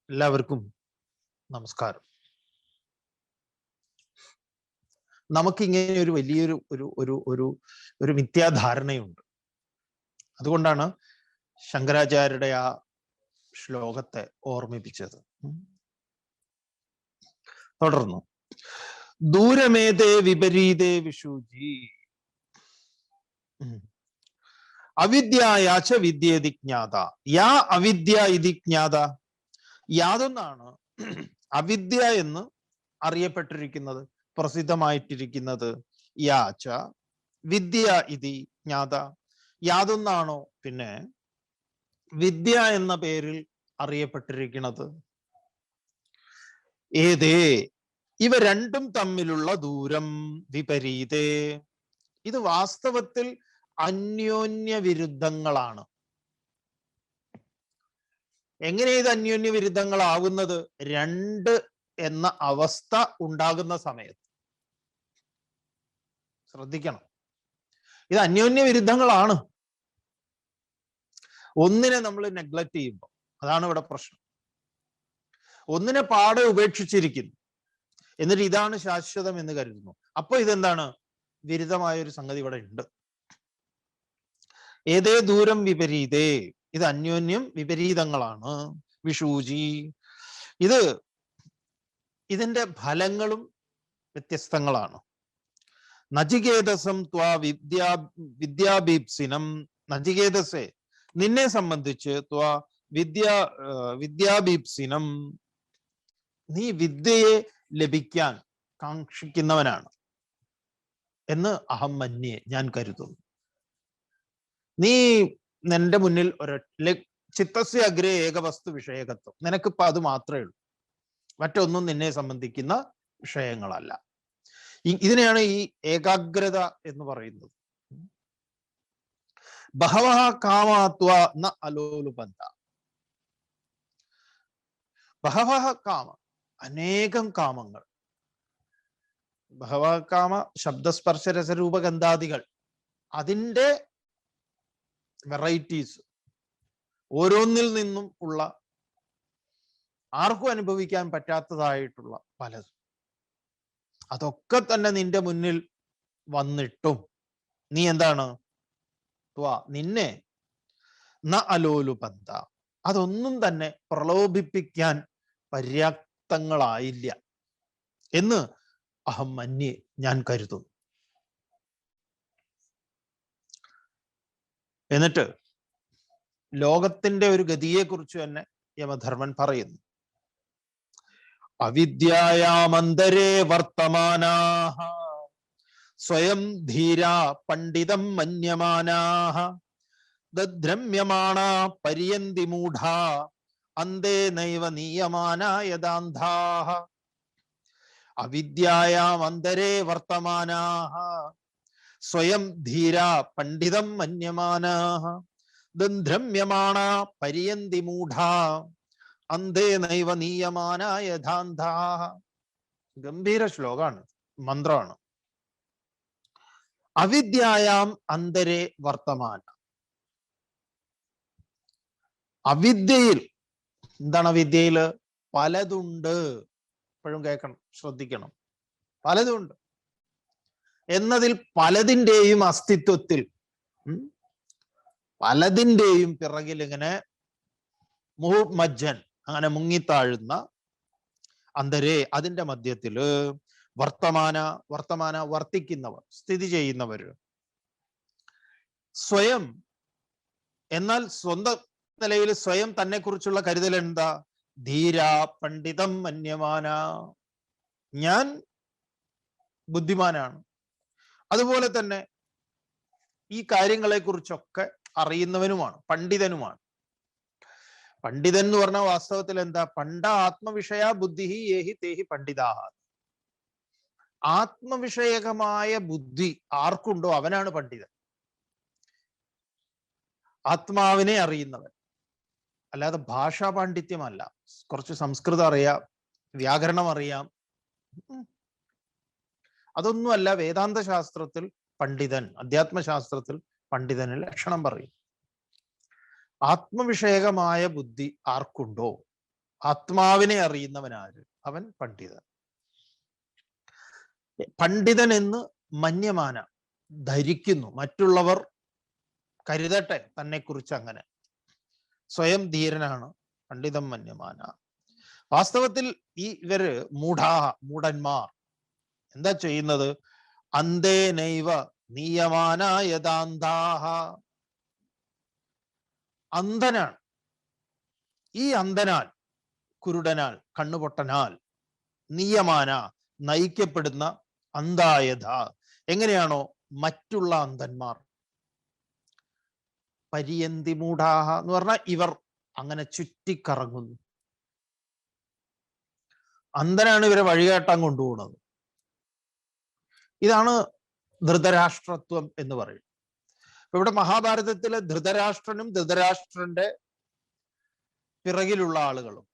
എല്ലാവർക്കും നമസ്കാരം. നമുക്കിങ്ങനെ ഒരു വലിയൊരു ഒരു ഒരു ഒരു ഒരു മിഥ്യാധാരണയുണ്ട്. അതുകൊണ്ടാണ് ശങ്കരാചാര്യരുടെ ആ ശ്ലോകത്തെ ഓർമ്മിപ്പിച്ചത്. തുടർന്നു, ദൂരമേതേ വിപരീതേ വിഷൂജി അവിദ്യായാച്ച വിദ്യേതി ജ്ഞാത യാ അവിദ്യ ഇതി ജ്ഞാത. യാതൊന്നാണ് അവിദ്യ എന്ന് അറിയപ്പെട്ടിരിക്കുന്നത്, പ്രസിദ്ധമായിട്ടിരിക്കുന്നത്. യാച്ച വിദ്യ ഇതി ജ്ഞാത. യാതൊന്നാണോ പിന്നെ വിദ്യ എന്ന പേരിൽ അറിയപ്പെട്ടിരിക്കുന്നത്. ഏതേ ഇവ രണ്ടും തമ്മിലുള്ള ദൂരം വിപരീതേ. ഇത് വാസ്തവത്തിൽ അന്യോന്യ വിരുദ്ധങ്ങളാണ്. എങ്ങനെ ഇത് അന്യോന്യ വിരുദ്ധങ്ങളാകുന്നത്? രണ്ട് എന്ന അവസ്ഥ ഉണ്ടാകുന്ന സമയത്ത്. ശ്രദ്ധിക്കണം, ഇത് അന്യോന്യ വിരുദ്ധങ്ങളാണ്. ഒന്നിനെ നമ്മൾ നെഗ്ലക്ട് ചെയ്യുമ്പോൾ അതാണ് ഇവിടെ പ്രശ്നം. ഒന്നിനെ പാടെ ഉപേക്ഷിച്ചിരിക്കുന്നു, എന്നിട്ട് ഇതാണ് ശാശ്വതം എന്ന് കരുതുന്നു. അപ്പൊ ഇതെന്താണ്? വിരുദ്ധമായ ഒരു സംഗതി ഇവിടെ ഉണ്ട്. ഏതേ ദൂരം വിപരീതേ, ഇത് അന്യോന്യം വിപരീതങ്ങളാണ്. വിഷൂജി, ഇതിന്റെ ഫലങ്ങളും വ്യത്യസ്തങ്ങളാണ്. നചികേതസം ത്വാ വിദ്യാഭീപ്സിനം. നചികേതസെ, നിന്നെ സംബന്ധിച്ച് ത്വാ വിദ്യാഭീപ്സിനം, നീ വിദ്യയെ ലഭിക്കാൻ കാക്ഷിക്കുന്നവനാണ് എന്ന് അഹം മന്യേ, ഞാൻ കരുതുന്നു. നീ നിന്റെ മുന്നിൽ ചിത്തസ്യ അഗ്രേ ഏകവസ്തു വിഷയകത്വം, നിനക്കിപ്പോ അത് മാത്രമേ ഉള്ളൂ, മറ്റൊന്നും നിന്നെ സംബന്ധിക്കുന്ന വിഷയങ്ങളല്ല. ഇതിനെയാണ് ഈ ഏകാഗ്രത എന്ന് പറയുന്നത്. ബഹവഃ കാമാത്വ ന അലോലുപന്ത. ബഹവഃ കാമ, അനേകം കാമങ്ങൾ. ബഹവഃ കാമ, ശബ്ദസ്പർശ രസരൂപഗന്ധാദികൾ, അതിൻ്റെ വെറൈറ്റീസ്, ഓരോന്നിൽ നിന്നും ഉള്ള ആർക്കും അനുഭവിക്കാൻ പറ്റാത്തതായിട്ടുള്ള പലതും, അതൊക്കെ തന്നെ നിന്റെ മുന്നിൽ വന്നിട്ടും നീ എന്താണ്? നിന്നെ ന അലോലുപന്ത, അതൊന്നും തന്നെ പ്രലോഭിപ്പിക്കാൻ പര്യാപ്തങ്ങളായില്ല എന്ന് അഹം മന്യേ, ഞാൻ കരുതുന്നു. എന്നിട്ട് ലോകത്തിന്റെ ഒരു ഗതിയെക്കുറിച്ച് തന്നെ യമധർമ്മൻ പറയുന്നു. അവിദ്യായാമന്തരേ വർത്തമാനാഃ സ്വയം ധീരാ പണ്ഡിതം മന്യമാനാഃ ദദ്രമ്യമാണാ പര്യന്തി മൂഢാ അന്തേ നൈവ നീയമാനാ യഥാന്ധാഃ. അവിദ്യായാമന്തരേ വർത്തമാനാഃ സ്വയം ധീരാ പണ്ഡിതം മന്യമാനാഃ ദദ്രമ്യമാണാ പര്യന്തി മൂഢാ അന്തേ നൈവ നീയമാനാ യഥാന്ധാഃ. ഗംഭീര ശ്ലോകാണ്, മന്ത്രമാണ്. അവിദ്യായാം അന്തരേ വർത്തമാന. അവിദ്യയിൽ, എന്താണ് അവിദ്യയില്? പലതുണ്ട്. എപ്പോഴും കേൾക്കണം, ശ്രദ്ധിക്കണം. പലതുണ്ട് എന്നതിൽ പലതിൻ്റെയും അസ്തിത്വത്തിൽ, പലതിൻ്റെയും പിറകിൽ ഇങ്ങനെ മുഹുമജ്ജൻ, അങ്ങനെ മുങ്ങിത്താഴുന്ന അന്തരേ, അതിന്റെ മധ്യത്തില് വർത്തമാന വർത്തിക്കുന്നവർ, സ്ഥിതി ചെയ്യുന്നവർ. സ്വയം, എന്നാൽ സ്വന്തം നിലയിൽ സ്വയം തന്നെ കുറിച്ചുള്ള കരുതൽ എന്താ? ധീര പണ്ഡിതം മന്യമാന, ഞാൻ ബുദ്ധിമാനാണ്, അതുപോലെ തന്നെ ഈ കാര്യങ്ങളെ കുറിച്ചൊക്കെ അറിയുന്നവനുമാണ്, പണ്ഡിതനുമാണ്. പണ്ഡിതൻ എന്ന് പറഞ്ഞാൽ വാസ്തവത്തിൽ എന്താ? പണ്ഡ ആത്മവിഷയ ബുദ്ധി ഏഹി തേഹി പണ്ഡിതാഹ. ആത്മവിഷയകമായ ബുദ്ധി ആർക്കുണ്ടോ അവനാണ് പണ്ഡിതൻ, ആത്മാവിനെ അറിയുന്നവൻ. അല്ലാതെ ഭാഷാ പാണ്ഡിത്യമല്ല. കുറച്ച് സംസ്കൃതം അറിയാം, വ്യാകരണം അറിയാം, അതൊന്നുമല്ല വേദാന്ത ശാസ്ത്രത്തിൽ പണ്ഡിതൻ, അധ്യാത്മശാസ്ത്രത്തിൽ പണ്ഡിതന് ലക്ഷണം പറയും. ആത്മവിഷയകമായ ബുദ്ധി ആർക്കുണ്ടോ ആത്മാവിനെ അറിയുന്നവൻ ആര്? അവൻ പണ്ഡിതൻ. പണ്ഡിതൻ എന്ന് മന്യമാന, ധരിക്കുന്നു, മറ്റുള്ളവർ കരുതട്ടെ തന്നെക്കുറിച്ച് അങ്ങനെ. സ്വയം ധീരനാണ്, പണ്ഡിതം മന്യമാന. വാസ്തവത്തിൽ ഇവര് മൂഢന്മാർ എന്താ ചെയ്യുന്നത്? അന്തേനൈവ നീയമാനായതാന്താഹ. അന്ധനാണ്. ഈ അന്ധനാൽ, കുരുടനാൽ, കണ്ണുപൊട്ടനാൽ, നീയമാന നയിക്കപ്പെടുന്ന, അന്തായത എങ്ങനെയാണോ മറ്റുള്ള അന്ധന്മാർ, പര്യന്തി മൂഢാഹ എന്ന് പറഞ്ഞാൽ ഇവർ അങ്ങനെ ചുറ്റിക്കറങ്ങുന്നു. അന്ധനാണ് ഇവരെ വഴികാട്ടാൻ കൊണ്ടുപോകുന്നത്. ഇതാണ് ധൃതരാഷ്ട്രത്വം എന്ന് പറയും. ഇവിടെ മഹാഭാരതത്തിലെ ധൃതരാഷ്ട്രനും ധൃതരാഷ്ട്രന്റെ പിറകിലുള്ള ആളുകളും.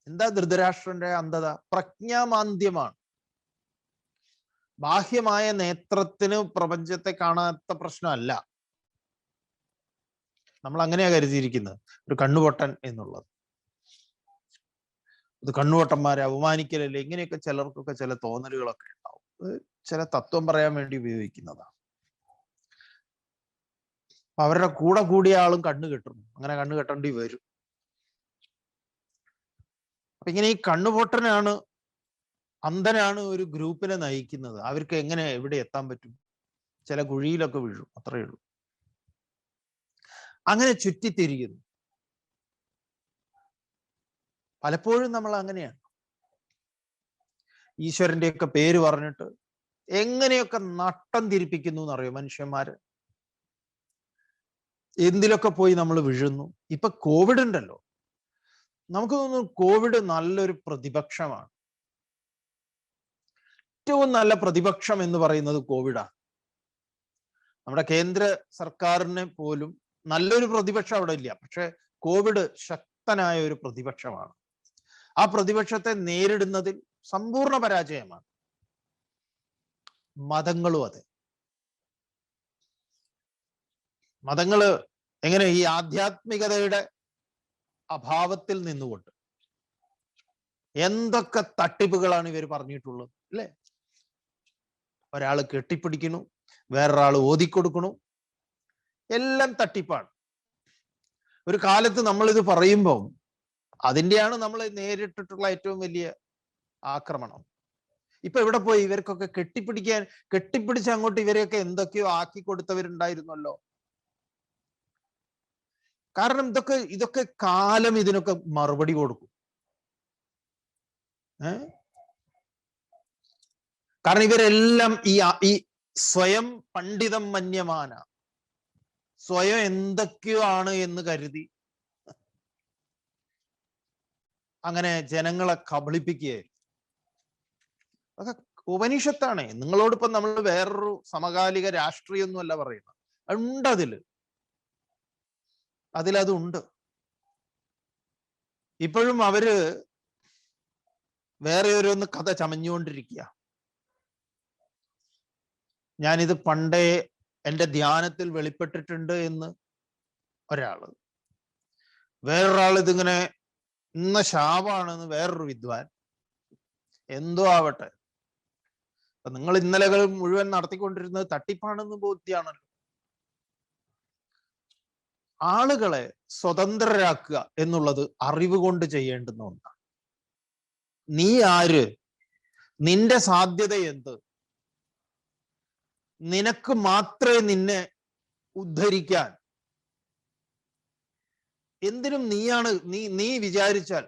എന്താ ധൃതരാഷ്ട്രന്റെ അന്ധത? പ്രജ്ഞാമാന്ദ്യമാണ്. ബാഹ്യമായ നേത്രത്തിന് പ്രപഞ്ചത്തെ കാണാത്ത പ്രശ്നമല്ല. നമ്മൾ അങ്ങനെയാ കരുതിയിരിക്കുന്നത്, ഒരു കണ്ണുപൊട്ടൻ എന്നുള്ളത്. ഇത് കണ്ണുപൊട്ടന്മാരെ അപമാനിക്കലല്ലേ, ഇങ്ങനെയൊക്കെ ചിലർക്കൊക്കെ ചില തോന്നലുകളൊക്കെ ഉണ്ടാവും. ചില തത്വം പറയാൻ വേണ്ടി ഉപയോഗിക്കുന്നതാണ്. അവരുടെ കൂടെ കൂടിയ ആളും കണ്ണു കെട്ടുന്നു, അങ്ങനെ കണ്ണു കെട്ടേണ്ടി വരും. അപ്പൊ ഇങ്ങനെ ഈ കണ്ണുപൊട്ടനാണ്, അന്ധനാണ് ഒരു ഗ്രൂപ്പിനെ നയിക്കുന്നത്. അവർക്ക് എങ്ങനെ എവിടെ എത്താൻ പറ്റും? ചില കുഴിയിലൊക്കെ വീഴും, അത്രയേ ഉള്ളൂ. അങ്ങനെ ചുറ്റിത്തിരിക്കുന്നു. പലപ്പോഴും നമ്മൾ അങ്ങനെയാണ്. ഈശ്വരന്റെയൊക്കെ പേര് പറഞ്ഞിട്ട് എങ്ങനെയൊക്കെ നട്ടം തിരിപ്പിക്കുന്നു എന്നറിയോ മനുഷ്യന്മാര്? എന്തിലൊക്കെ പോയി നമ്മൾ വീഴുന്നു. ഇപ്പൊ കോവിഡ് ഉണ്ടല്ലോ, നമുക്ക് തോന്നുന്നു കോവിഡ് നല്ലൊരു പ്രതിപക്ഷമാണ്. ഏറ്റവും നല്ല പ്രതിപക്ഷം എന്ന് പറയുന്നത് കോവിഡാണ്. നമ്മുടെ കേന്ദ്ര സർക്കാരിന് പോലും നല്ലൊരു പ്രതിപക്ഷം അവിടെ ഇല്ല. പക്ഷെ കോവിഡ് ശക്തനായ ഒരു പ്രതിപക്ഷമാണ്. ആ പ്രതിപക്ഷത്തെ നേരിടുന്നതിൽ സമ്പൂർണ്ണ പരാജയമാണ്. മതങ്ങളും അതെ. മതങ്ങള് എങ്ങനെ ഈ ആധ്യാത്മികതയുടെ അഭാവത്തിൽ നിന്നുകൊണ്ട് എന്തൊക്കെ തട്ടിപ്പുകളാണ് ഇവർ പറഞ്ഞിട്ടുള്ളത് അല്ലേ? ഒരാള് കെട്ടിപ്പിടിക്കണു, വേറൊരാൾ ഓതിക്കൊടുക്കണു, എല്ലാം തട്ടിപ്പാണ്. ഒരു കാലത്ത് നമ്മൾ ഇത് പറയുമ്പോൾ അതിൻ്റെയാണ് നമ്മൾ നേരിട്ടിട്ടുള്ള ഏറ്റവും വലിയ ആക്രമണം. ഇപ്പൊ എവിടെ പോയി? ഇവർക്കൊക്കെ കെട്ടിപ്പിടിച്ച് അങ്ങോട്ട് ഇവരെയൊക്കെ എന്തൊക്കെയോ ആക്കി കൊടുത്തവരുണ്ടായിരുന്നല്ലോ. കാരണം ഇതൊക്കെ കാലം ഇതിനൊക്കെ മറുപടി കൊടുക്കും. കാരണം ഇവരെല്ലാം ഈ സ്വയം പണ്ഡിതം മന്യമാന, സ്വയം എന്തൊക്കെയോ ആണ് എന്ന് കരുതി അങ്ങനെ ജനങ്ങളെ കബളിപ്പിക്കുകയായിരുന്നു. അതൊക്കെ ഉപനിഷത്താണ്. നിങ്ങളോടിപ്പം നമ്മൾ വേറൊരു സമകാലിക രാഷ്ട്രീയമൊന്നുമല്ല പറയുന്നത്. ഉണ്ട് അതിലതുണ്ട്. ഇപ്പോഴും അവര് വേറെ ഓരോന്ന് കഥ ചമഞ്ഞുകൊണ്ടിരിക്കുക. ഞാനിത് പണ്ടേ എൻ്റെ ധ്യാനത്തിൽ വെളിപ്പെട്ടിട്ടുണ്ട് എന്ന് ഒരാള്, വേറൊരാൾ ഇതിങ്ങനെ ഇന്ന ശാപാണെന്ന് വേറൊരു വിദ്വാൻ. എന്തോ ആവട്ടെ, നിങ്ങൾ ഇന്നലകൾ മുഴുവൻ നടത്തിക്കൊണ്ടിരുന്നത് തട്ടിപ്പാണെന്ന് ബോധ്യാണല്ലോ. ആളുകളെ സ്വതന്ത്രരാക്കുക എന്നുള്ളത് അറിവ് കൊണ്ട് ചെയ്യേണ്ടുന്ന ഒന്നാണ്. നീ ആര്? നിന്റെ സാധ്യത എന്ത്? നിനക്ക് മാത്രമേ നിന്നെ ഉദ്ധരിക്കാൻ, എന്തിനും നീയാണ്. നീ വിചാരിച്ചാൽ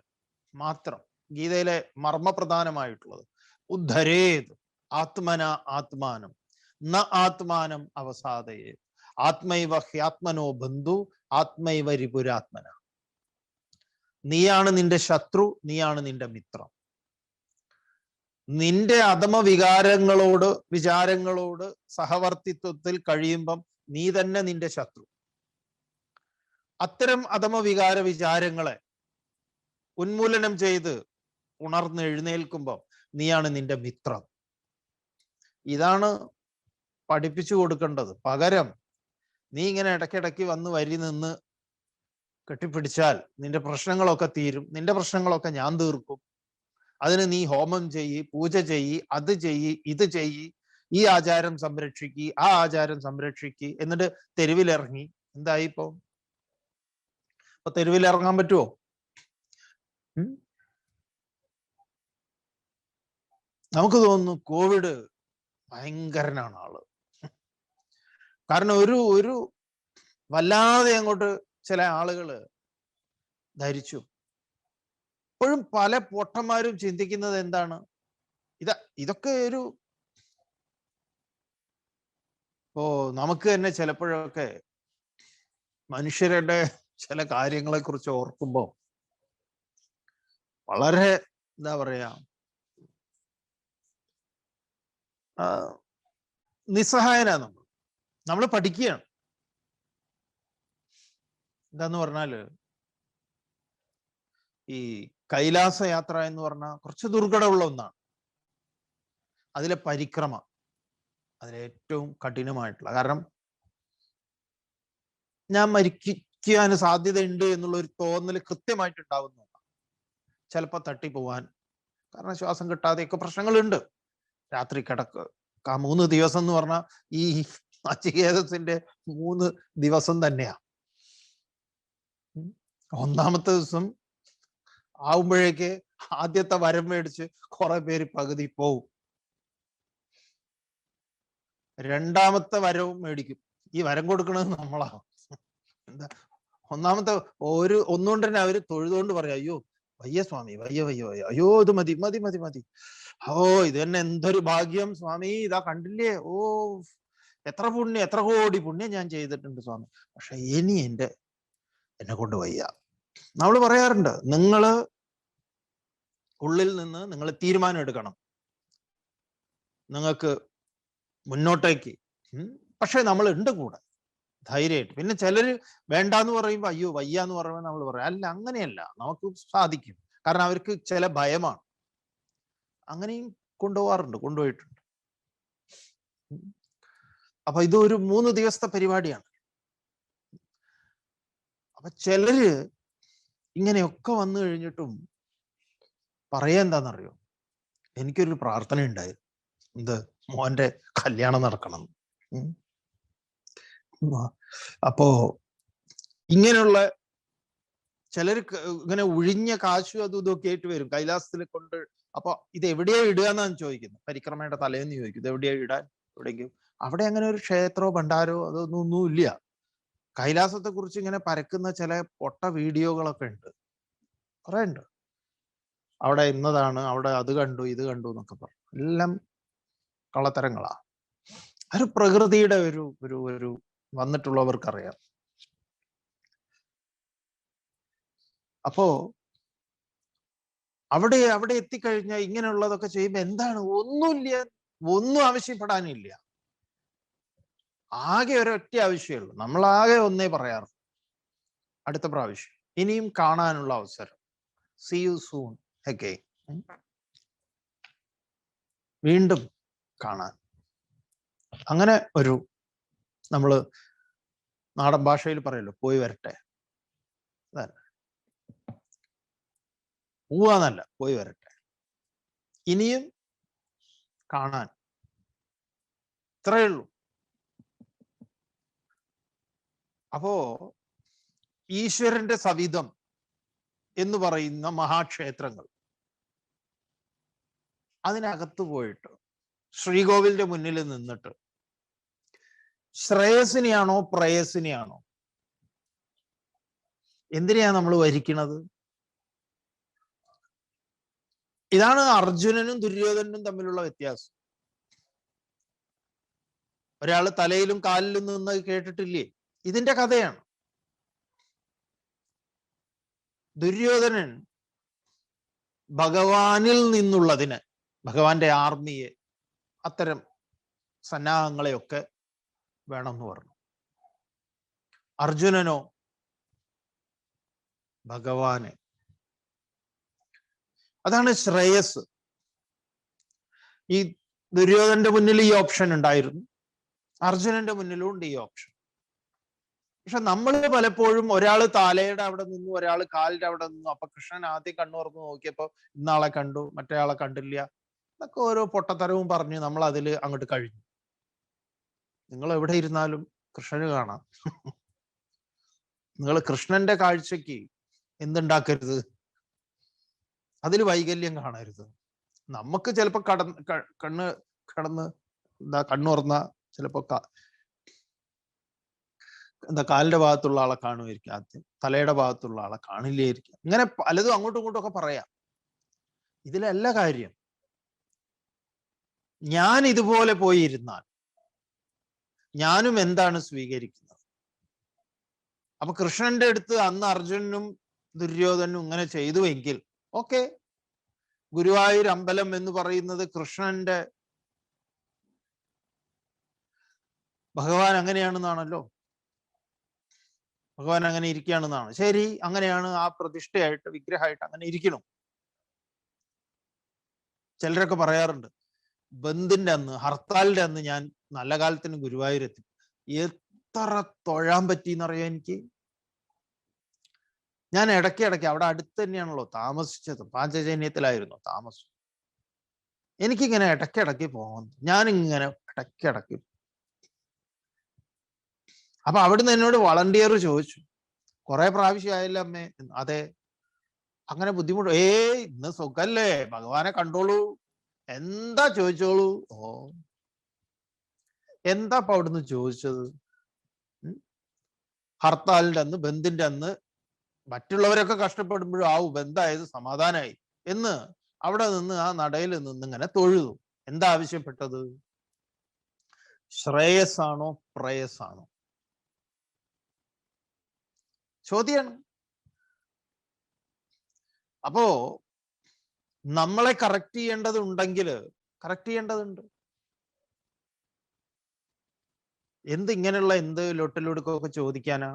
മാത്രം. ഗീതയിലെ മർമ്മപ്രധാനമായിട്ടുള്ളത് ഉദ്ധരേത് ആത്മന ആത്മാനം ന ആത്മാനം അവസാദയേ ആത്മൈവ ഹ്യാത്മനോ ബന്ധു ആത്മൈവ രിപുരാത്മന. നീയാണ് നിന്റെ ശത്രു, നീയാണ് നിന്റെ മിത്രം. നിന്റെ അധമ വിചാരങ്ങളോട് സഹവർത്തിത്വത്തിൽ കഴിയുമ്പം നീ തന്നെ നിന്റെ ശത്രു. അത്തരം അധമ വിചാരങ്ങളെ ഉന്മൂലനം ചെയ്ത് ഉണർന്ന് എഴുന്നേൽക്കുമ്പോൾ നീയാണ് നിന്റെ മിത്രം. ഇതാണ് പഠിപ്പിച്ചു കൊടുക്കേണ്ടത്. പകരം നീ ഇങ്ങനെ ഇടയ്ക്കിടയ്ക്ക് വരി നിന്ന് കെട്ടിപ്പിടിച്ചാൽ നിന്റെ പ്രശ്നങ്ങളൊക്കെ തീരും, നിന്റെ പ്രശ്നങ്ങളൊക്കെ ഞാൻ തീർക്കും, അതിന് നീ ഹോമം ചെയ്യ്, പൂജ ചെയ്യ്, അത് ചെയ്യ്, ഇത് ചെയ്യ്, ഈ ആചാരം സംരക്ഷിക്ക്, ആ ആചാരം സംരക്ഷിക്ക്, എന്നിട്ട് തെരുവിലിറങ്ങി. എന്തായി ഇപ്പൊ തെരുവിലിറങ്ങാൻ പറ്റുമോ? നമുക്ക് തോന്നുന്നു കോവിഡ് ഭയങ്കരനാണ് ആള്. കാരണം ഒരു വല്ലാതെ അങ്ങോട്ട് ചില ആളുകള് ധരിച്ചു. ഇപ്പോഴും പല പൊട്ടന്മാരും ചിന്തിക്കുന്നത് എന്താണ്, ഇതൊക്കെ നമുക്ക് തന്നെ ചിലപ്പോഴൊക്കെ മനുഷ്യരുടെ ചില കാര്യങ്ങളെ കുറിച്ച് ഓർക്കുമ്പോൾ വളരെ എന്താ പറയാ നിസ്സഹായനാ. നമ്മൾ പഠിക്കുകയാണ്. എന്താന്ന് പറഞ്ഞാല് ഈ കൈലാസ യാത്ര എന്ന് പറഞ്ഞാൽ കുറച്ച് ദുർഘടമുള്ള ഒന്നാണ്. അതിലെ പരിക്രമ അതിലേറ്റവും കഠിനമായിട്ടുള്ള, കാരണം ഞാൻ മരിക്കാൻ സാധ്യതയുണ്ട് എന്നുള്ള ഒരു തോന്നൽ കൃത്യമായിട്ടുണ്ടാവുന്നു. ചിലപ്പോൾ തട്ടിപ്പോവാൻ, കാരണം ശ്വാസം കിട്ടാതെയൊക്കെ പ്രശ്നങ്ങളുണ്ട്. രാത്രി കിടക്ക് 3 ദിവസം എന്ന് പറഞ്ഞാൽ ഈ നചികേതസിന്റെ 3 ദിവസം തന്നെയാ. 1-ാമത്തെ ദിവസം ആവുമ്പോഴേക്ക് ആദ്യത്തെ വരം മേടിച്ച് കുറെ പേര് പകുതി പോവും. 2-ാമത്തെ വരവും മേടിക്കും. ഈ വരം കൊടുക്കണത് നമ്മളാ. എന്താ 1-ാമത്തെ ഒന്നുകൊണ്ട് തന്നെ അവര് തൊഴുതുകൊണ്ട് പറയാം, അയ്യോ വയ്യ സ്വാമി, വയ്യ വയ്യ വയ്യ, അയ്യോ ഇത് മതി മതി മതി മതി, ഇത് തന്നെ എന്തൊരു ഭാഗ്യം സ്വാമി, ഇതാ കണ്ടില്ലേ, എത്ര പുണ്യം, എത്ര കോടി പുണ്യം ഞാൻ ചെയ്തിട്ടുണ്ട് സ്വാമി, പക്ഷെ ഇനി എന്നെ കൊണ്ട് വയ്യ. നമ്മൾ പറയാറുണ്ട്, നിങ്ങള് ഉള്ളിൽ നിന്ന് നിങ്ങൾ തീരുമാനം എടുക്കണം, നിങ്ങൾക്ക് മുന്നോട്ടേക്ക്. പക്ഷെ നമ്മൾ ഉണ്ട് കൂടെ ധൈര്യമായിട്ട്. പിന്നെ ചിലര് വേണ്ടാന്ന് പറയുമ്പോ അയ്യോ വയ്യ എന്ന് പറയുമ്പോൾ നമ്മൾ പറയാം, അല്ല അങ്ങനെയല്ല, നമുക്ക് സാധിക്കും. കാരണം അവർക്ക് ചില ഭയമാണ്. അങ്ങനെയും കൊണ്ടുപോയിട്ടുണ്ട്. അപ്പൊ ഇതൊരു 3 ദിവസത്തെ പരിപാടിയാണ്. അപ്പൊ ചിലര് ഇങ്ങനെയൊക്കെ വന്നു കഴിഞ്ഞിട്ടും പറയാ എന്താണെന്നറിയോ, എനിക്കൊരു പ്രാർത്ഥന ഉണ്ടായിരുന്നു, എന്ത്, മോന്റെ കല്യാണം നടക്കണം. അപ്പോ ഇങ്ങനെയുള്ള ചിലർ ഇങ്ങനെ ഒഴിഞ്ഞ കാശും അതും ഇതൊക്കെ ആയിട്ട് വരും കൈലാസത്തിൽ കൊണ്ട്. അപ്പൊ ഇത് എവിടെയാ ഇടുക എന്നാണ് ചോദിക്കുന്നത്. പരിക്രമയുടെ തലേന്ന് ചോദിക്കും, ഇത് എവിടെയാ ഇടാൻ, എവിടെയെങ്കിലും. അവിടെ അങ്ങനെ ഒരു ക്ഷേത്രോ ഭണ്ഡാരോ അതൊന്നും ഇല്ല. കൈലാസത്തെ കുറിച്ച് ഇങ്ങനെ പരക്കുന്ന ചില പൊട്ട വീഡിയോകളൊക്കെ ഉണ്ട്, കുറെ ഉണ്ട്. അവിടെ ഇന്നതാണ്, അവിടെ അത് കണ്ടു ഇത് കണ്ടു എന്നൊക്കെ പറഞ്ഞു. എല്ലാം കള്ളത്തരങ്ങളാ. ഒരു പ്രകൃതിയുടെ ഒരു വന്നിട്ടുള്ളവർക്കറിയാം. അപ്പോ അവിടെ എത്തിക്കഴിഞ്ഞാൽ ഇങ്ങനെയുള്ളതൊക്കെ ചെയ്യുമ്പോ എന്താണ്, ഒന്നുമില്ല, ഒന്നും ആവശ്യപ്പെടാനില്ല. ആകെ ഒരൊറ്റ ആവശ്യമേ ഉള്ളൂ. നമ്മളാകെ ഒന്നേ പറയാറ്, അടുത്ത പ്രാവശ്യം ഇനിയും കാണാനുള്ള അവസരം, സീ യു സൂൺ അഗൈൻ, വീണ്ടും കാണാൻ. അങ്ങനെ ഒരു, നമ്മള് നാടൻ ഭാഷയിൽ പറയല്ലോ, പോയി വരട്ടെ. പോവാന്നല്ല, പോയി വരട്ടെ, ഇനിയും കാണാൻ, ഇത്രയേ ഉള്ളൂ. അപ്പോ ഈശ്വരന്റെ സവിധം എന്ന് പറയുന്ന മഹാക്ഷേത്രങ്ങൾ, അതിനകത്ത് പോയിട്ട് ശ്രീകോവിലിന്റെ മുന്നിൽ നിന്നിട്ട് ശ്രേയസിനെയാണോ പ്രേയസിനെയാണോ, എന്തിനെയാ നമ്മൾ വരിക്കണത്? ഇതാണ് അർജുനനും ദുര്യോധനും തമ്മിലുള്ള വ്യത്യാസം. ഒരാള് തലയിലും കാലിലും നിന്ന് കേട്ടിട്ടില്ലേ? ഇതിന്റെ കഥയാണ്. ദുര്യോധനൻ ഭഗവാനിൽ നിന്നുള്ളതിന്, ഭഗവാന്റെ ആർമിയെ, അത്തരം സന്നാഹങ്ങളെയൊക്കെ വേണമെന്ന് പറഞ്ഞു. അർജുനനോ ഭഗവാനെ. അതാണ് ശ്രേയസ്. ഈ ദുര്യോധനന്റെ മുന്നിൽ ഈ ഓപ്ഷൻ ഉണ്ടായിരുന്നു, അർജുനന്റെ മുന്നിലും ഉണ്ട് ഈ ഓപ്ഷൻ. പക്ഷെ നമ്മൾ പലപ്പോഴും ഒരാള് തലയുടെ അവിടെ നിന്നു, ഒരാള് കാലിന്റെ അവിടെ നിന്നു. അപ്പൊ കൃഷ്ണൻ ആദ്യം കണ്ണു തുറന്ന് നോക്കിയപ്പോ ഇന്നാളെ കണ്ടു, മറ്റേയാളെ കണ്ടില്ല എന്നൊക്കെ ഓരോ പൊട്ടത്തരവും പറഞ്ഞ് നമ്മൾ അതിൽ അങ്ങോട്ട് കഴിഞ്ഞു. നിങ്ങൾ എവിടെ ഇരുന്നാലും കൃഷ്ണന് കാണാം. നിങ്ങൾ കൃഷ്ണന്റെ കാഴ്ചക്ക് എന്തുണ്ടാക്കരുത്, അതിൽ വൈകല്യം കാണരുത്. നമുക്ക് ചിലപ്പോ കണ്ണ് കടന്ന് കണ്ണു തുറന്ന ചിലപ്പോ കാലിന്റെ ഭാഗത്തുള്ള ആളെ കാണുമായിരിക്കും, ആദ്യം തലയുടെ ഭാഗത്തുള്ള ആളെ കാണില്ലായിരിക്കും. ഇങ്ങനെ പലതും അങ്ങോട്ടും ഇങ്ങോട്ടും ഒക്കെ പറയാം. ഇതിലല്ല കാര്യം. ഞാൻ ഇതുപോലെ പോയി ഇരുന്നാൽ ഞാനും എന്താണ് സ്വീകരിക്കുന്നത്? അപ്പൊ കൃഷ്ണന്റെ അടുത്ത് അന്ന് അർജുനനും ദുര്യോധനും ഇങ്ങനെ ചെയ്തുവെങ്കിൽ ഓക്കെ, ഗുരുവായൂർ അമ്പലം എന്ന് പറയുന്നത് കൃഷ്ണന്റെ ഭഗവാൻ അങ്ങനെയാണെന്നാണല്ലോ, ഭഗവാൻ അങ്ങനെ ഇരിക്കുകയാണെന്നാണ്. ശരി, അങ്ങനെയാണ്, ആ പ്രതിഷ്ഠയായിട്ട് വിഗ്രഹമായിട്ട് അങ്ങനെ ഇരിക്കണം. ചിലരൊക്കെ പറയാറുണ്ട്, ബന്ദിന്റെ അന്ന്, ഹർത്താലിന്റെ അന്ന് ഞാൻ നല്ല കാലത്തിന് ഗുരുവായൂരെത്തി. എത്ര തൊഴാൻ പറ്റിയെന്നറിയാം എനിക്ക്. ഞാൻ ഇടയ്ക്ക് അവിടെ അടുത്ത് തന്നെയാണല്ലോ താമസിച്ചത്, പാഞ്ചജന്യത്തിലായിരുന്നു താമസം. എനിക്കിങ്ങനെ ഇടയ്ക്കിടയ്ക്ക് പോകുന്നു, ഞാനിങ്ങനെ ഇടയ്ക്കിടയ്ക്ക്. അപ്പൊ അവിടുന്ന് എന്നോട് വളണ്ടിയർ ചോദിച്ചു, കുറെ പ്രാവശ്യമായില്ല അമ്മേ. അതെ. അങ്ങനെ ബുദ്ധിമുട്ട്? ഇന്ന് സുഖല്ലേ, ഭഗവാനെ കണ്ടോളൂ, എന്താ ചോദിച്ചോളൂ. ഓ, എന്താ അപ്പൊ അവിടുന്ന് ചോദിച്ചത്? ഹർത്താലിന്റെ അന്ന്, ബന്ദിന്റെ അന്ന് മറ്റുള്ളവരൊക്കെ കഷ്ടപ്പെടുമ്പോഴും ബന്ധായത് സമാധാനമായി എന്ന് അവിടെ നിന്ന് ആ നടയിൽ നിന്ന് ഇങ്ങനെ തൊഴുതു. എന്താ ആവശ്യപ്പെട്ടത്? ശ്രേയസ്സാണോ പ്രേയസ്സാണോ? ചോദ്യാണ്. അപ്പോ നമ്മളെ കറക്റ്റ് ചെയ്യേണ്ടതുണ്ടെങ്കിൽ കറക്റ്റ് ചെയ്യേണ്ടതുണ്ട്. ഇങ്ങനെയുള്ള ലൊട്ടിലൊടുക്കൊക്കെ ചോദിക്കാനാ?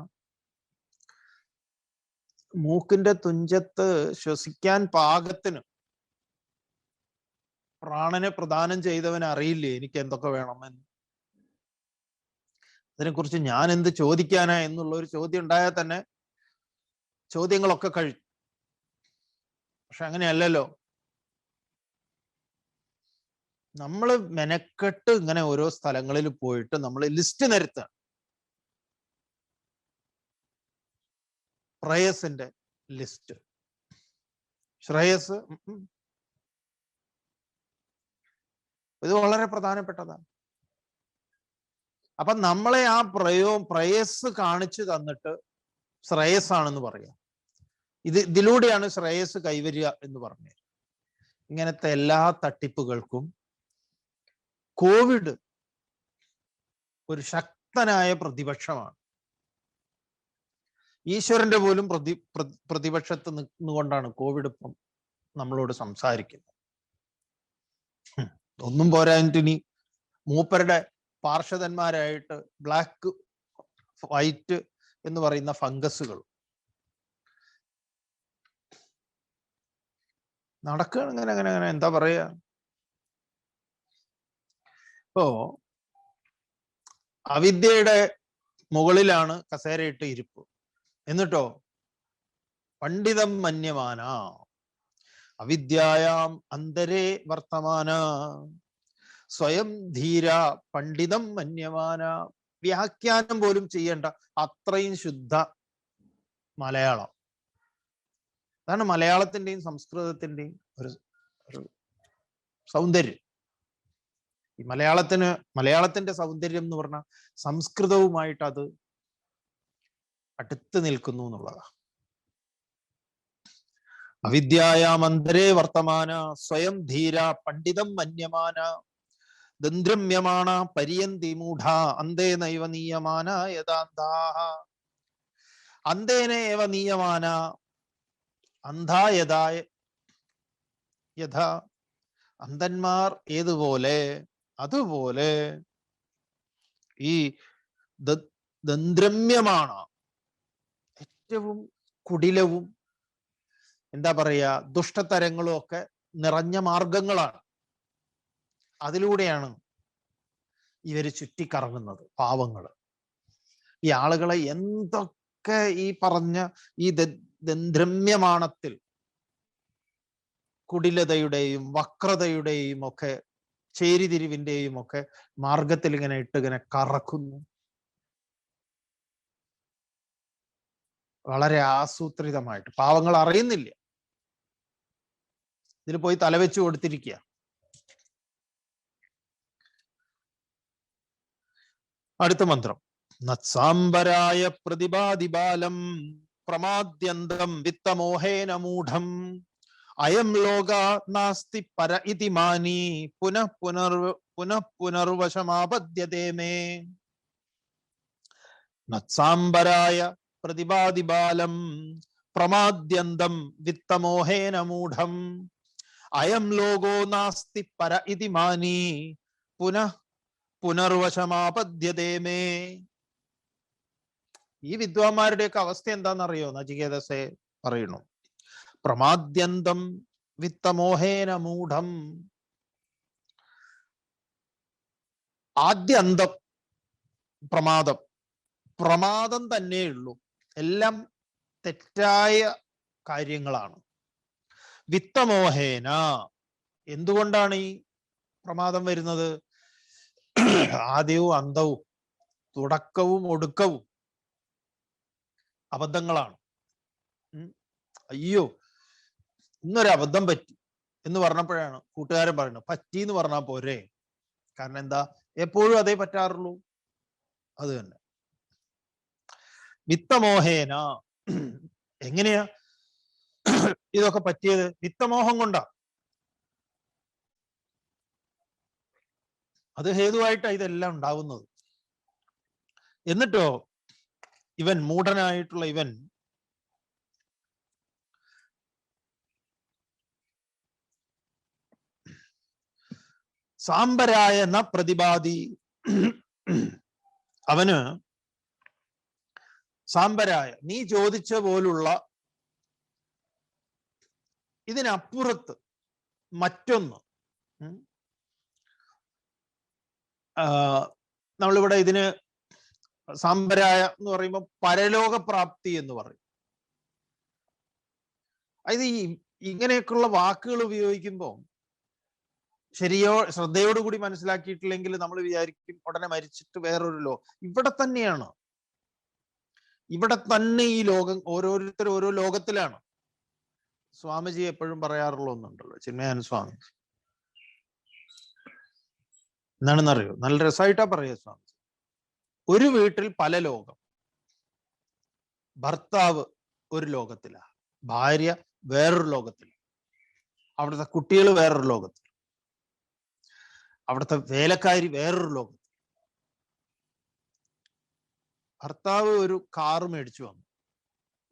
മൂക്കിന്റെ തുഞ്ചത്ത് ശ്വസിക്കാൻ പാകത്തിന് പ്രാണനെ പ്രദാനം ചെയ്തവൻ അറിയില്ലേ എനിക്ക് എന്തൊക്കെ വേണമെന്ന്? അതിനെക്കുറിച്ച് ഞാൻ എന്ത് ചോദിക്കാനാ എന്നുള്ള ഒരു ചോദ്യം ഉണ്ടായാൽ തന്നെ ചോദ്യങ്ങളൊക്കെ കഴിഞ്ഞു. പക്ഷെ അങ്ങനെയല്ലല്ലോ. നമ്മൾ മെനക്കെട്ട് ഇങ്ങനെ ഓരോ സ്ഥലങ്ങളിൽ പോയിട്ട് നമ്മൾ ലിസ്റ്റ് നിരത്തുക. ശ്രേയസിന്റെ ലിസ്റ്റ്, ശ്രേയസ് ഇത് വളരെ പ്രധാനപ്പെട്ടതാണ്. അപ്പൊ നമ്മളെ ആ പ്രേയസ് കാണിച്ചു തന്നിട്ട് ശ്രേയസ്സാണെന്ന് പറയാം. ഇതിലൂടെയാണ് ശ്രേയസ് കൈവരിക എന്ന് പറഞ്ഞത്. ഇങ്ങനത്തെ എല്ലാ തട്ടിപ്പുകൾക്കും കോവിഡ് ഒരു ശക്തനായ പ്രതിപക്ഷമാണ്. ഈശ്വരന്റെ പോലും പ്രതിപക്ഷത്ത് നിന്നുകൊണ്ടാണ് കോവിഡ് ഇപ്പം നമ്മളോട് സംസാരിക്കുന്നത്. ഒന്നും പോരാഞ്ഞിട്ടിനി മൂപ്പരുടെ പാർഷദന്മാരായിട്ട് ബ്ലാക്ക് വൈറ്റ് എന്ന് പറയുന്ന ഫംഗസുകൾ നടക്കുകയാണ്. അങ്ങനെ എന്താ പറയാ? ഇപ്പോ അവിദ്യയുടെ മുകളിലാണ് കസേരയിട്ട് ഇരിപ്പ്, എന്നിട്ടോ പണ്ഡിതം മന്യമാന അവിദ്യായാം അന്തരേ വർത്തമാന സ്വയം ധീര പണ്ഡിതം മന്യമാന. വ്യാഖ്യാനം പോലും ചെയ്യേണ്ട അത്രയും ശുദ്ധ മലയാളം. അതാണ് മലയാളത്തിന്റെയും സംസ്കൃതത്തിന്റെയും ഒരു സൗന്ദര്യം. ഈ മലയാളത്തിന്റെ സൗന്ദര്യം എന്ന് പറഞ്ഞാൽ സംസ്കൃതവുമായിട്ട് അത് അടുത്ത് നിൽക്കുന്നു എന്നുള്ളതാണ്. അവിദ്യായാമന്തരേ വർത്തമാന സ്വയം ധീര പണ്ഡിതം മന്യമാന ദന്ദ്രമ്യമാണ പര്യന്തി മൂഢ അന്തേനൈവ നീയമാന യഥാന്ധാഹ. അന്തേനേവ നീയമാന അന്ധാ യഥാ. അന്ധന്മാർ ഏതുപോലെ അതുപോലെ ഈ ദന്ദ്രമ്യമാണ് ഏറ്റവും കുടിലവും എന്താ പറയാ ദുഷ്ടതരങ്ങളും ഒക്കെ നിറഞ്ഞ മാർഗങ്ങളാണ്. അതിലൂടെയാണ് ഇവര് ചുറ്റിക്കറങ്ങുന്നത്, പാവങ്ങള്. ഈ ആളുകളെ എന്തൊക്കെ ഈ പറഞ്ഞ ഈ ദ്രമ്യമാണത്തിൽ കുടിലതയുടെയും വക്രതയുടെയും ഒക്കെ ചേരിതിരിവിന്റെയും ഒക്കെ മാർഗത്തിൽ ഇങ്ങനെ ഇങ്ങനെ കറക്കുന്നു. വളരെ ആസൂത്രിതമായിട്ട്. പാവങ്ങൾ അറിയുന്നില്ല, ഇതിൽ പോയി തലവെച്ച് കൊടുത്തിരിക്കുക. അടുത്ത മന്ത്രം. നത്സാംബരായ പ്രതിപാദിബാലം പ്രമാദ്യന്തം വിത്തമോഹേന മൂഢം അയം ലോക നാസ്തി പര ഇതി മാനി പുനർവശമാപദ്യതേ മേ. നത്സാംബരായ പ്രതിപാദിബാലം പ്രമാദ്യന്തം വിത്തമോഹേന മൂഢം അയം ലോകോ നാസ്തി പര ഇതി മാനി പുനർവശമാപദ്യതേ മേ. ഈ വിദ്വാന്മാരുടെയൊക്കെ അവസ്ഥ എന്താണെന്നറിയോ? നചികേതസെ പറയുന്നു. പ്രമാദ്യന്തം വിത്തമോഹേന മൂഢം. ആദ്യന്തം പ്രമാദം, പ്രമാദം തന്നെയുള്ളൂ, എല്ലാം തെറ്റായ കാര്യങ്ങളാണ്. വിത്തമോഹേന, എന്തുകൊണ്ടാണ് ഈ പ്രമാദം വരുന്നത്? ആദ്യവും അന്തവും തുടക്കവും ഒടുക്കവും അബദ്ധങ്ങളാണ്. അയ്യോ, ഇന്നൊരു അബദ്ധം പറ്റി എന്ന് പറഞ്ഞപ്പോഴാണ് കൂട്ടുകാരൻ പറയുന്നത് പറ്റി എന്ന് പറഞ്ഞാൽ പോരെ. കാരണം എന്താ, എപ്പോഴും അതേ പറ്റാറുള്ളൂ. അത് തന്നെ വിത്തമോഹേന. എങ്ങനെയാ ഇതൊക്കെ പറ്റിയത്? വിത്തമോഹം കൊണ്ടാ. അത് ഹേതുവായിട്ടാണ് ഇതെല്ലാം ഉണ്ടാവുന്നത്. എന്നിട്ടോ ഇവൻ മൂഢനായിട്ടുള്ള ഇവൻ സാംബരായ ന പ്രതിപാദി, അവന് സാംബരായ, നീ ചോദിച്ച പോലുള്ള ഇതിനപ്പുറത്ത് മറ്റൊന്ന്, നമ്മളിവിടെ ഇതിന് സാംബരായ എന്ന് പറയുമ്പോൾ പരലോക പ്രാപ്തി എന്ന് പറയും. അത് ഇങ്ങനെയൊക്കെയുള്ള വാക്കുകൾ ഉപയോഗിക്കുമ്പോൾ ശ്രദ്ധയോടുകൂടി മനസ്സിലാക്കിയിട്ടില്ലെങ്കിൽ നമ്മൾ വിചാരിക്കും ഉടനെ മരിച്ചിട്ട് വേറൊരു ഇവിടെ തന്നെയാണ്, ഇവിടെ തന്നെ ഈ ലോകം. ഓരോരുത്തരും ഓരോ ലോകത്തിലാണ്. സ്വാമിജി എപ്പോഴും പറയാറുള്ള ഒന്നുണ്ടല്ലോ, ചിന്മയാനന്ദ സ്വാമി. എന്താണെന്നറിയോ? നല്ല രസമായിട്ടാ പറയുക സ്വാമിജി. ഒരു വീട്ടിൽ പല ലോകം. ഭർത്താവ് ഒരു ലോകത്തിലാ, ഭാര്യ വേറൊരു ലോകത്തില, അവിടുത്തെ കുട്ടികൾ വേറൊരു ലോകത്തിൽ, അവിടുത്തെ വേലക്കാരി വേറൊരു ലോകത്തിൽ. ഭർത്താവ് ഒരു കാറ് മേടിച്ചു വന്നു,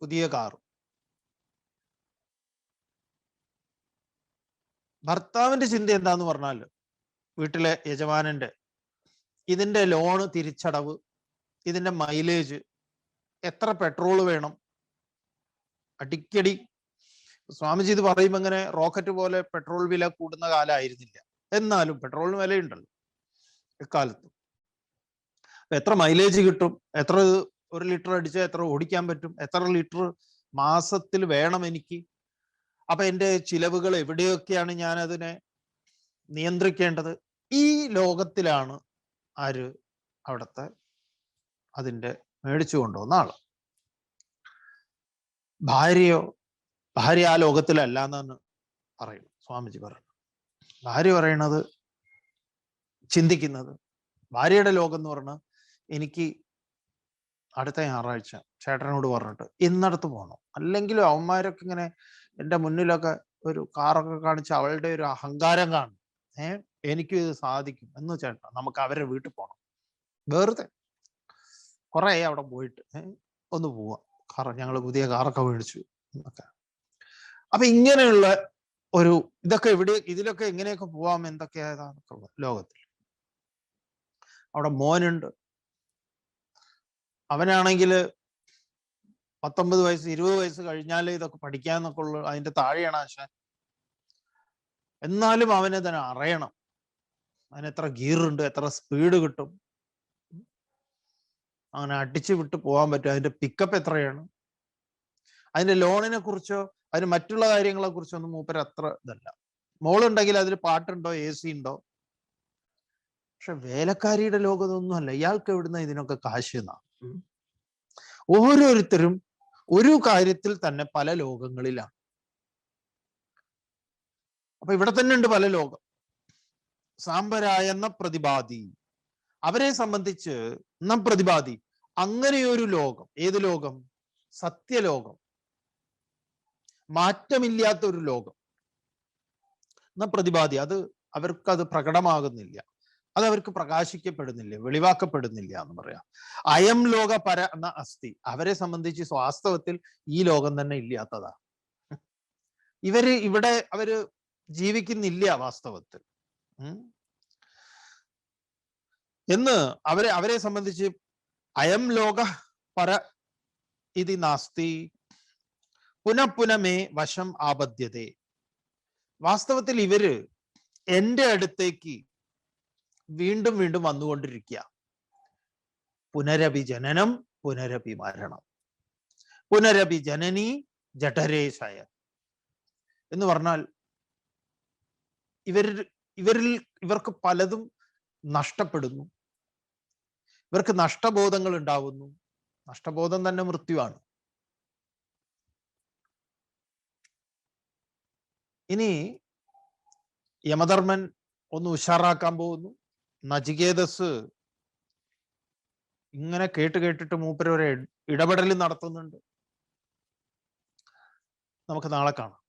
പുതിയ കാറ്. ഭർത്താവിന്റെ ചിന്ത എന്താന്ന് പറഞ്ഞാൽ, വീട്ടിലെ യജമാനന്റെ ഇതിന്റെ ലോണ് തിരിച്ചടവ്, ഇതിന്റെ മൈലേജ്, എത്ര പെട്രോൾ വേണം. അടിക്കടി സ്വാമിജി ഇത് പറയുമ്പോൾ ഇങ്ങനെ റോക്കറ്റ് പോലെ പെട്രോൾ വില കൂടുന്ന കാലമായിരുന്നില്ല, എന്നാലും പെട്രോളിന് വിലയുണ്ടല്ലോ എക്കാലത്തും. എത്ര മൈലേജ് കിട്ടും, എത്ര 1 ലിറ്റർ അടിച്ചാൽ എത്ര ഓടിക്കാൻ പറ്റും, എത്ര ലിറ്റർ മാസത്തിൽ വേണം എനിക്ക്, അപ്പൊ എൻ്റെ ചിലവുകൾ എവിടെയൊക്കെയാണ് ഞാൻ അതിനെ നിയന്ത്രിക്കേണ്ടത്. ഈ ലോകത്തിലാണ് ആര്? അവിടുത്തെ അതിൻ്റെ മേടിച്ചു കൊണ്ടുവന്ന ആള്. ഭാര്യ ആ ലോകത്തിലല്ല എന്നാണ് പറയുന്നത്, സ്വാമിജി പറയുന്നത്. ഭാര്യ പറയണത്, ചിന്തിക്കുന്നത്, ഭാര്യയുടെ ലോകം എന്ന് പറഞ്ഞാൽ എനിക്ക് അടുത്ത ഞായറാഴ്ച ചേട്ടനോട് പറഞ്ഞിട്ട് ഇന്നടത്ത് പോകണം, അല്ലെങ്കിലും അവന്മാരൊക്കെ ഇങ്ങനെ എൻ്റെ മുന്നിലൊക്കെ ഒരു കാറൊക്കെ കാണിച്ച് അവളുടെ ഒരു അഹങ്കാരം കാണും. എനിക്കും ഇത് സാധിക്കും എന്ന് ചേട്ടാ, നമുക്ക് അവരെ വീട്ടിൽ പോകണം. വെറുതെ കുറെ അവിടെ പോയിട്ട് ഒന്ന് പോവാം, ഞങ്ങൾ പുതിയ കാറൊക്കെ മേടിച്ചു എന്നൊക്കെ. അപ്പൊ ഇങ്ങനെയുള്ള ഒരു ഇതൊക്കെ ഇതിലൊക്കെ എങ്ങനെയൊക്കെ പോവാം, എന്തൊക്കെയായതാന്നൊക്കെ ലോകത്തിൽ. അവിടെ മോനുണ്ട്, അവനാണെങ്കിൽ 19 വയസ്സ് 20 വയസ്സ് കഴിഞ്ഞാലേ ഇതൊക്കെ പഠിക്കാന്നൊക്കെ ഉള്ളു, അതിന്റെ താഴെയാണ് ആശാൻ. എന്നാലും അവനെ തന്നെ അറിയണം, അതിന് എത്ര ഗിയറുണ്ട്, എത്ര സ്പീഡ് കിട്ടും. അങ്ങനെ അടിച്ചു വിട്ട് പോകാൻ പറ്റും? അതിന്റെ പിക്കപ്പ് എത്രയാണ്? അതിന്റെ ലോണിനെ കുറിച്ചോ അതിന് മറ്റുള്ള കാര്യങ്ങളെ കുറിച്ചോ ഒന്നും മൂപ്പര് അത്ര ഇതല്ല. മോളുണ്ടെങ്കിൽ അതിൽ പാട്ടുണ്ടോ, AC ഉണ്ടോ? പക്ഷെ വേലക്കാരിയുടെ ലോകത്തൊന്നും അല്ല. ഇയാൾക്ക് എവിടുന്ന ഇതിനൊക്കെ കാശ് എന്നാ? ഓരോരുത്തരും ഒരു കാര്യത്തിൽ തന്നെ പല ലോകങ്ങളിലാണ്. അപ്പൊ ഇവിടെ തന്നെ ഉണ്ട് പല ലോകം. സാമ്പരായെന്ന പ്രതിപാദി, അവരെ സംബന്ധിച്ച് പ്രതിപാദി അങ്ങനെയൊരു ലോകം. ഏത് ലോകം? സത്യലോകം, മാറ്റമില്ലാത്ത ഒരു ലോകം. പ്രതിപാദി, അത് അവർക്കത് പ്രകടമാകുന്നില്ല, അത് അവർക്ക് പ്രകാശിക്കപ്പെടുന്നില്ല, വെളിവാക്കപ്പെടുന്നില്ല എന്ന് പറയാം. അയം ലോക പര എന്ന അസ്ഥി, അവരെ സംബന്ധിച്ച് വാസ്തവത്തിൽ ഈ ലോകം തന്നെ ഇല്ലാത്തതാ. ഇവിടെ അവര് ജീവിക്കുന്നില്ല വാസ്തവത്തിൽ എന്ന് അവരെ സംബന്ധിച്ച് അയം ലോക പര ഇതി നാസ്തി പുനഃപുനമേ വശം ആബദ്ധ്യതേ. വാസ്തവത്തിൽ ഇവര് എൻ്റെ അടുത്തേക്ക് വീണ്ടും വീണ്ടും വന്നുകൊണ്ടിരിക്കുക. പുനരപി ജനനം പുനരപി മരണം, പുനരപി ജനനി ജഠരേശയ എന്ന് പറഞ്ഞാൽ ഇവർക്ക് പലതും നഷ്ടപ്പെടുന്നു, ഇവർക്ക് നഷ്ടബോധങ്ങൾ ഉണ്ടാവുന്നു. നഷ്ടബോധം തന്നെ മൃത്യുവാണ്. ഇനി യമധർമ്മൻ ഒന്ന് ഉഷാറാക്കാൻ പോകുന്നു. നചികേതസ് ഇങ്ങനെ കേട്ടിട്ട് മൂപ്പര് ഒരു ഇടപെടൽ നടത്തുന്നുണ്ട്. നമുക്ക് നാളെ കാണാം.